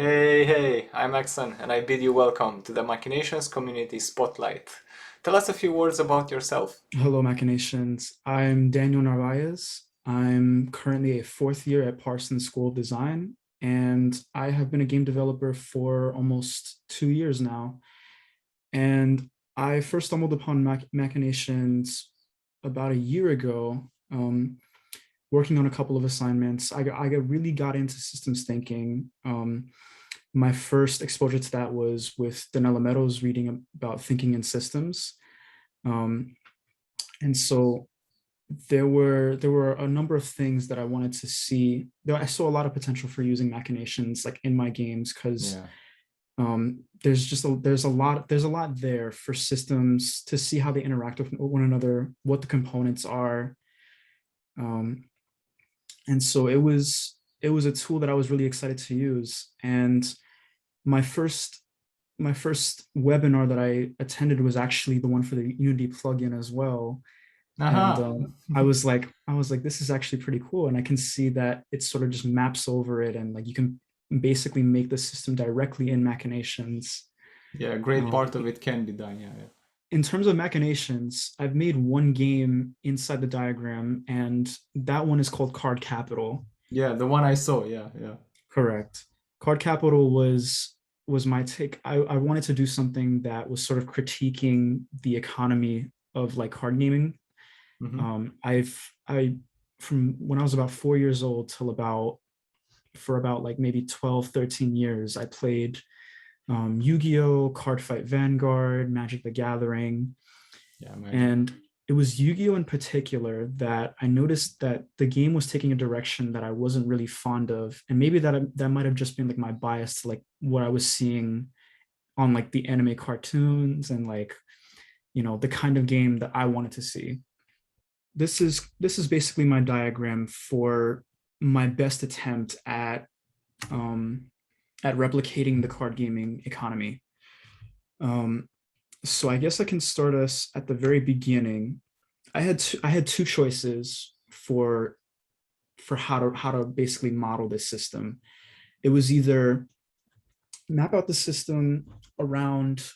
Hey, I'm Axon, and I bid you welcome to the Machinations Community Spotlight. Tell us a few words about yourself. Hello, Machinations. I'm Daniel Narvaez. I'm currently a fourth year at Parsons School of Design, and I have been a game developer for almost 2 years now. And I first stumbled upon Machinations about a year ago, working on a couple of assignments. Really got into systems thinking. My first exposure to that was with Daniel Narvaez reading about thinking in systems. Um, and so there were a number of things that I wanted to see. Though I saw a lot of potential for using machinations like in my games because Yeah. there's a lot there for systems to see how they interact with one another, what the components are, um, and so it was a tool that I was really excited to use. And my first my first webinar that I attended was actually the one for the Unity plugin as well. And Aha. I was like, this is actually pretty cool. And I can see that it sort of just maps over it, and like you can basically make the system directly in machinations. Yeah, a great Um, part of it can be done. Yeah, yeah. in terms of machinations, I've made one game inside the diagram, and that one is called Card Capital. Yeah, the one I saw. Yeah, yeah. Correct. Card Capital was my take. I wanted to do something that was sort of critiquing the economy of like card gaming. Hmm. I from when I was about 4 years old till about like maybe 12, 13 years, I played Yu-Gi-Oh, Card Fight Vanguard, Magic the Gathering. Yeah, magic. And it was Yu-Gi-Oh in particular that I noticed that the game was taking a direction that I wasn't really fond of. And maybe that might have just been like my bias to like what I was seeing on like the anime cartoons and like, the kind of game that I wanted to see. This is basically my diagram for my best attempt um, at replicating the card gaming economy. Um, so I guess I can start us at the very beginning. I had two choices for how to basically model this system. It was either map out the system around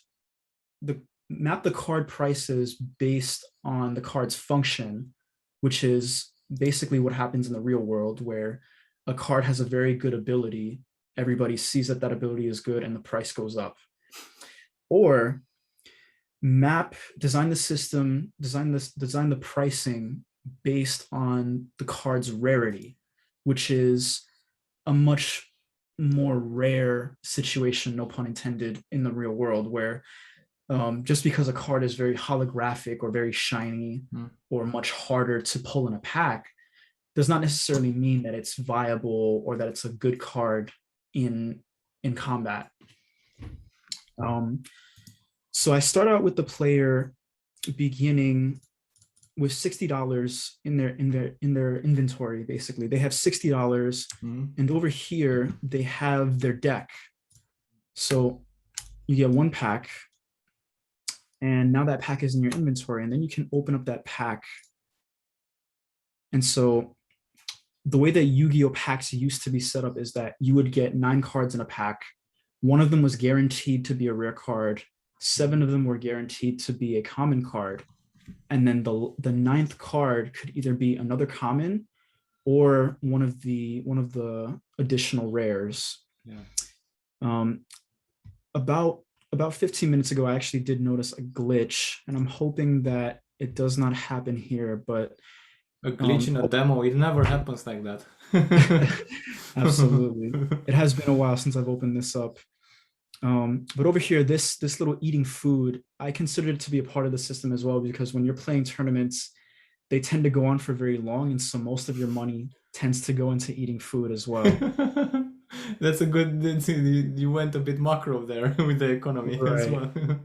the map the card prices based on the card's function, which is basically what happens in the real world, where a card has a very good ability, everybody sees that that ability is good, and the price goes up. Or design the system, design the pricing based on the card's rarity, which is a much more rare situation, no pun intended, in the real world, where just because a card is very holographic or very shiny Mm. or much harder to pull in a pack does not necessarily mean that it's viable or that it's a good card in in combat. Um, so I start out with the player beginning with $60 in their inventory. Basically, they have $60, Mm. and over here they have their deck. So you get one pack, and now that pack is in your inventory, and then you can open up that pack. And so the way that Yu-Gi-Oh packs used to be set up is that you would get 9 cards in a pack. One of them was guaranteed to be a rare card. 7 of them were guaranteed to be a common card. And then the ninth card could either be another common or one of the additional rares. Yeah. Um, about about 15 minutes ago, I actually did notice a glitch, and I'm hoping that it does not happen here. But A glitch um, in a demo. It never happens like that. absolutely, it has been a while since I've opened this up. But over here, this little eating food, I consider it to be a part of the system as well, because when you're playing tournaments, they tend to go on for very long, and so most of your money tends to go into eating food as well. That's a good. You went a bit macro there with the economy as Right. well.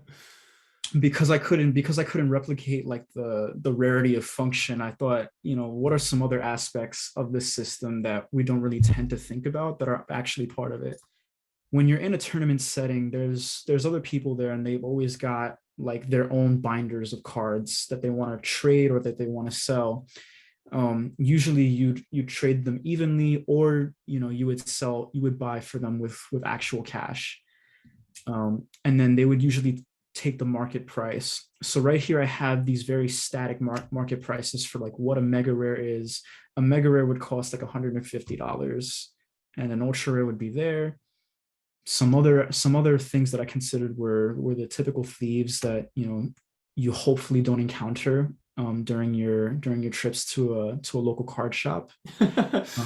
Because I couldn't replicate like the rarity of function. I thought, what are some other aspects of this system that we don't really tend to think about that are actually part of it? When you're in a tournament setting, there's other people there, and they've always got like their own binders of cards that they want to trade or that they want to sell. Usually you trade them evenly, or you would buy for them with actual cash. And then they would usually take the market price. So right here, I have these very static market prices for like what a mega rare is. A mega rare would cost like $150, and an ultra rare would be there. Some other things that I considered were the typical thieves that you hopefully don't encounter during your trips to a local card shop.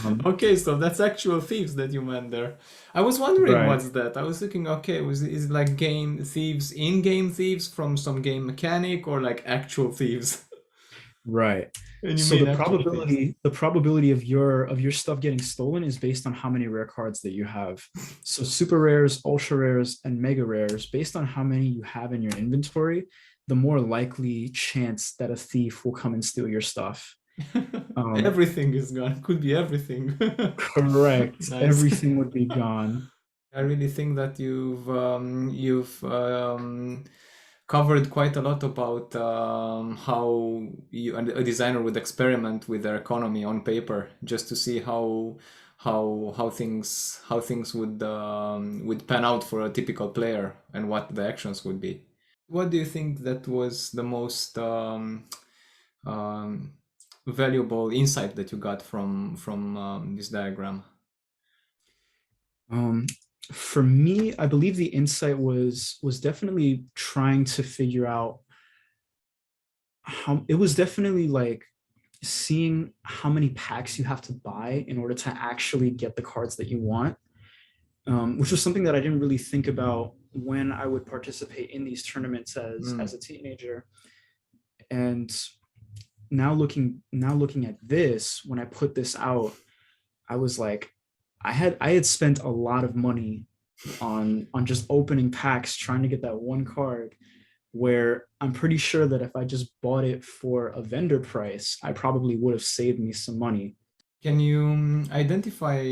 Um, Okay, so that's actual thieves that you meant there. I was wondering right, what's that. I was thinking, okay, is it like game thieves, in-game thieves from some game mechanic, or like actual thieves? right. And you So mean the actual thieves? probability the probability of your stuff getting stolen is based on how many rare cards that you have. So super rares, ultra rares, and mega rares, based on how many you have in your inventory, the more likely chance that a thief will come and steal your stuff. Um, Everything is gone. Could be everything. correct. Nice. Everything would be gone. I really think that you've covered quite a lot about how a designer would experiment with their economy on paper just to see how things would pan out for a typical player and what the actions would be. What do you think that was the most um, valuable insight that you got from this diagram? Um, for me, I believe the insight was definitely trying to figure out how it was definitely like seeing how many packs you have to buy in order to actually get the cards that you want, which was something that I didn't really think about when I would participate in these tournaments as Mm. a teenager. And now looking at this, when I put this out, I was like, I had spent a lot of money on just opening packs trying to get that one card, where I'm pretty sure that if I just bought it for a vendor price, I probably would have saved me some money. Can you identify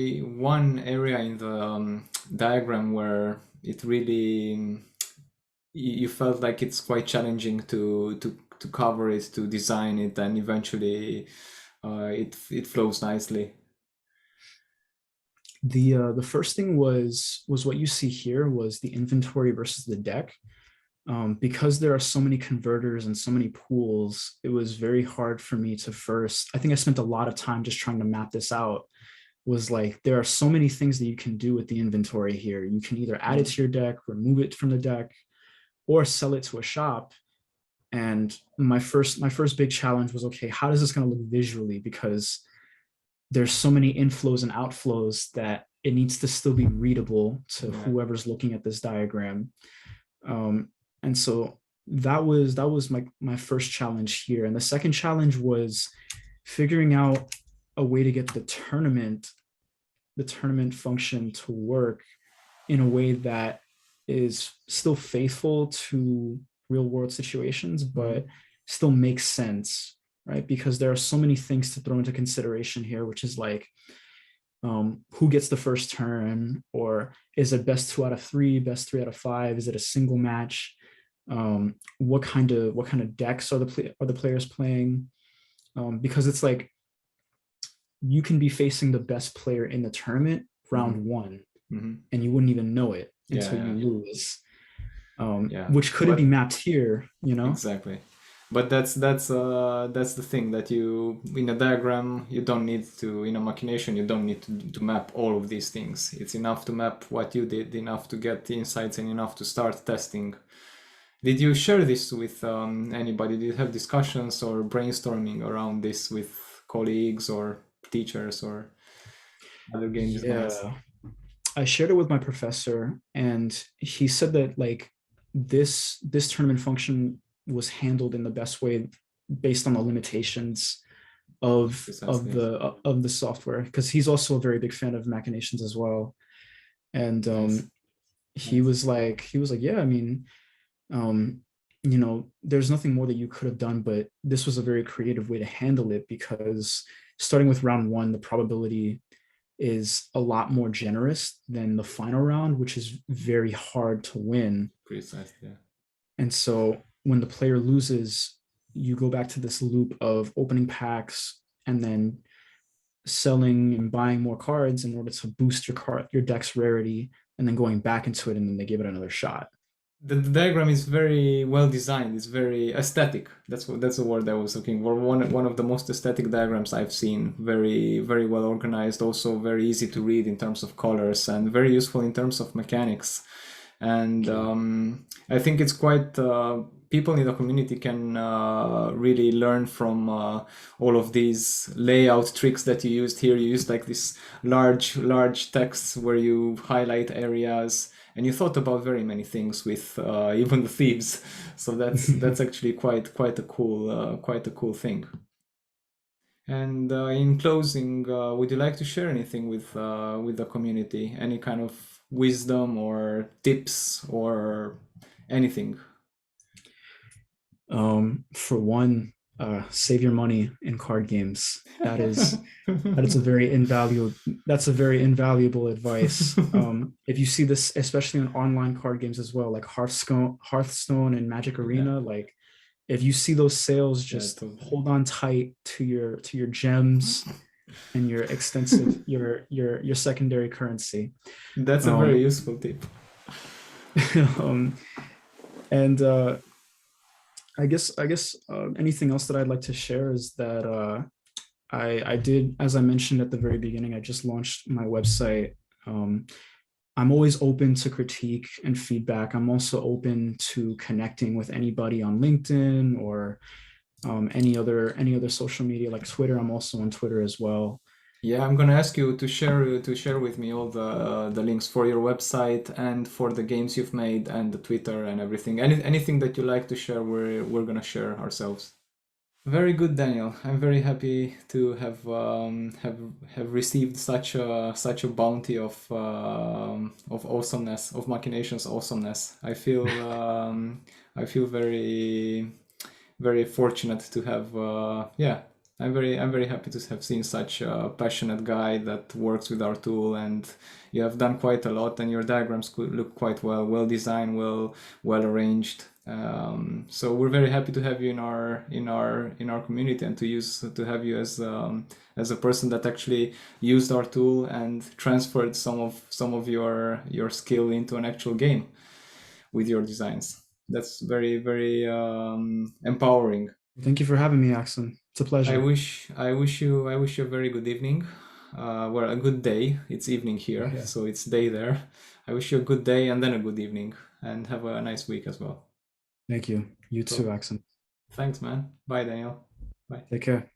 one area in the diagram where it really you felt like it's quite challenging to cover it, to design it, and eventually it flows nicely? The first thing was what you see here was the inventory versus the deck. Because there are so many converters and so many pools, it was very hard for me to first. I think I spent a lot of time just trying to map this out. Was like there are so many things that you can do with the inventory here. You can either add it Mm. to your deck, remove it from the deck, or sell it to a shop. And my first big challenge was, okay, how is this going to look visually? Because there's so many inflows and outflows that it needs to still be readable to Yeah. whoever's looking at this diagram. Um, and so that was my first challenge here. And the second challenge was figuring out a way to get the tournament function to work in a way that is still faithful to real world situations, Mhm. but still makes sense, right? Because there are so many things to throw into consideration here, which is like, who gets the first turn, or is it best 2 out of 3, best 3 out of 5? Is it a single match? What kind of decks are the players playing? Because it's like you can be facing the best player in the tournament round Mhm. one, Mhm. and you wouldn't even know it Yeah, until you yeah, lose. yeah. Which couldn't be But mapped here. exactly. But that's the thing that you in a diagram you don't need to, in a machination you don't need to map all of these things. It's enough to map what you did, enough to get the insights, and enough to start testing. Did you share this with anybody? Did you have discussions or brainstorming around this with colleagues or teachers or other game designers? Yeah, I shared it with my professor, and he said that like this tournament function was handled in the best way based on the limitations of of Precisely. the of the software, because he's also a very big fan of machinations as well. And Nice. Nice. he was like, yeah, I mean, um, there's nothing more that you could have done, but this was a very creative way to handle it, because starting with round one, the probability is a lot more generous than the final round, which is very hard to win. Precisely. Yeah. And so when the player loses, you go back to this loop of opening packs and then selling and buying more cards in order to boost your deck's rarity, and then going back into it, and then they give it another shot. The diagram is very well designed. It's very aesthetic. That's the word I was looking for. One of the most aesthetic diagrams I've seen. Very well organized. Also very easy to read in terms of colors, and very useful in terms of mechanics. And I think it's quite people in the community can really learn from all of these layout tricks that you used here. You used like this large text where you highlight areas, and you thought about very many things with even the thieves. So that's actually quite a cool thing. And in closing, would you like to share anything with the community? Any kind of wisdom or tips or anything? For one, save your money in card games. That is a very invaluable. That's a very invaluable advice. If you see this, especially in online card games as well, like Hearthstone and Magic Arena, like if you see those sales, just totally. hold on tight to your gems and your extensive your secondary currency. That's a very useful tip. And I guess anything else that I'd like to share is that I did, as I mentioned at the very beginning, I just launched my website. I'm always open to critique and feedback. I'm also open to connecting with anybody on LinkedIn or any other social media like Twitter. I'm also on Twitter as well. Yeah, I'm gonna ask you to share with me all the links for your website and for the games you've made and the Twitter and everything. Anything that you like to share, we're gonna share ourselves. Very good, Daniel. I'm very happy to have received such a bounty of awesomeness, of Machinations awesomeness. I feel very fortunate to have yeah. I'm very happy to have seen such a passionate guy that works with our tool, and you have done quite a lot, and your diagrams could look quite well designed, well arranged. So we're very happy to have you in our community, and to have you as a person that actually used our tool and transferred some of your skill into an actual game with your designs. That's very empowering. Thank you for having me, Axon. It's a pleasure. I wish you a very good evening. Well, a good day. It's evening here, Yeah. so it's day there. I wish you a good day and then a good evening, and have a nice week as well. Thank you. You too, So, Axon. thanks, man. Bye, Daniel. Bye. Take care.